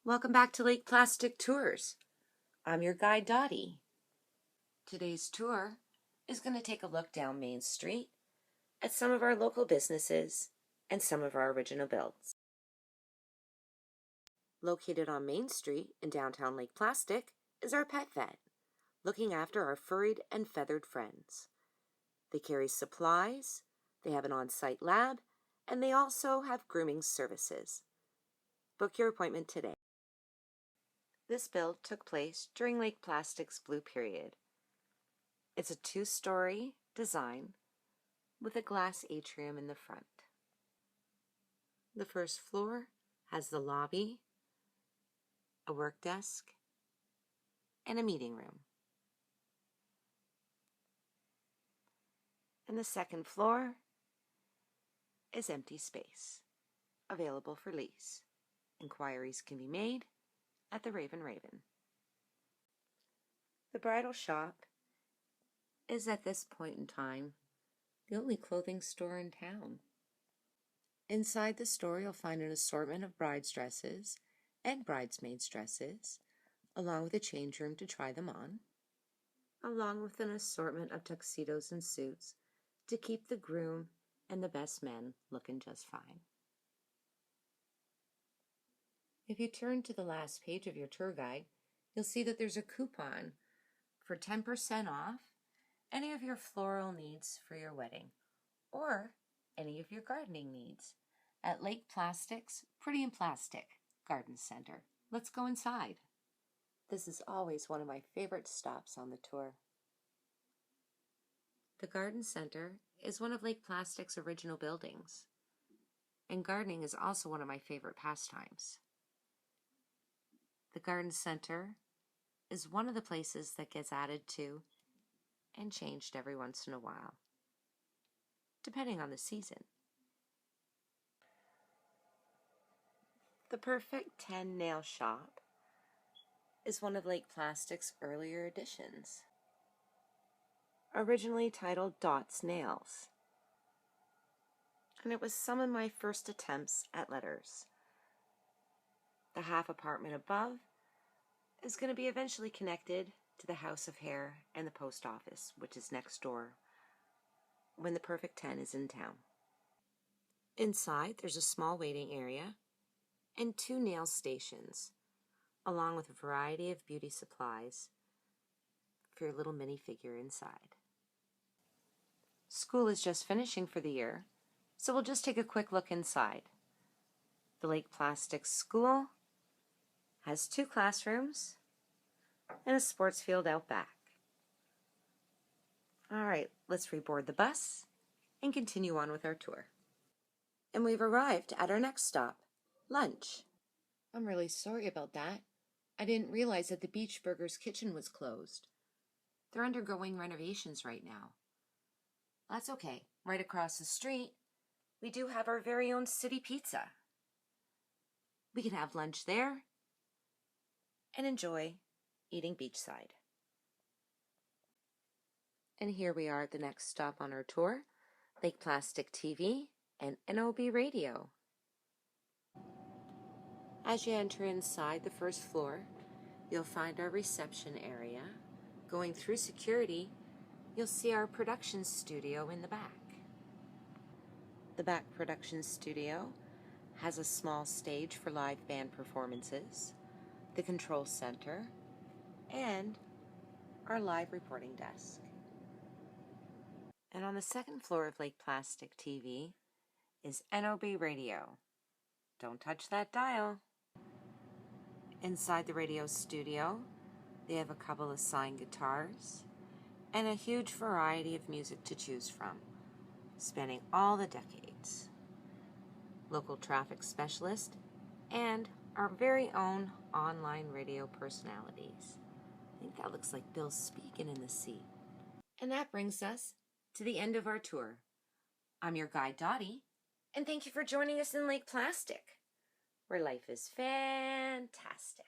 Welcome back to Lake Plastic Tours. I'm your guide, Dottie. Today's tour is going to take a look down Main Street at some of our local businesses and some of our original builds. Located on Main Street in downtown Lake Plastic is our pet vet, looking after our furried and feathered friends. They carry supplies, they have an on-site lab, and they also have grooming services. Book your appointment today. This build took place during Lake Plastic's Blue Period. It's a 2-story design with a glass atrium in the front. The first floor has the lobby, a work desk, and a meeting room. And the second floor is empty space, available for lease. Inquiries can be made at the Raven. The bridal shop is at this point in time the only clothing store in town. Inside the store you'll find an assortment of bride's dresses and bridesmaids' dresses, along with a change room to try them on, along with an assortment of tuxedos and suits to keep the groom and the best men looking just fine. If you turn to the last page of your tour guide, you'll see that there's a coupon for 10% off any of your floral needs for your wedding or any of your gardening needs at Lake Plastic's Pretty in Plastic Garden Center. Let's go inside. This is always one of my favorite stops on the tour. The Garden Center is one of Lake Plastic's original buildings, and gardening is also one of my favorite pastimes. The Garden Center is one of the places that gets added to and changed every once in a while, depending on the season. The Perfect 10 Nail Shop is one of Lake Plastic's earlier additions, originally titled Dot's Nails, and it was some of my first attempts at letters. The half apartment above is going to be eventually connected to the House of Hair and the post office, which is next door, when the Perfect 10 is in town. Inside, there's a small waiting area and 2 nail stations, along with a variety of beauty supplies for your little minifigure inside. School is just finishing for the year, so we'll just take a quick look inside. The Lake Plastic School has 2 classrooms and a sports field out back. All right, let's reboard the bus and continue on with our tour. And we've arrived at our next stop, lunch. I'm really sorry about that. I didn't realize that the Beach Burgers kitchen was closed. They're undergoing renovations right now. That's okay. Right across the street, we do have our very own City Pizza. We can have lunch there and enjoy eating beachside. And here we are at the next stop on our tour, Lake Plastic TV and NOB Radio. As you enter inside the first floor, you'll find our reception area. Going through security, you'll see our production studio in the back. The back production studio has a small stage for live band performances, the control center, and our live reporting desk. And on the second floor of Lake Plastic TV is NOB Radio. Don't touch that dial. Inside the radio studio, they have a couple of signed guitars and a huge variety of music to choose from, spanning all the decades. Local traffic specialist and our very own online radio personalities. I think that looks like Bill speaking in the seat. And that brings us to the end of our tour. I'm your guide, Dottie, and thank you for joining us in Lake Plastic, where life is fantastic.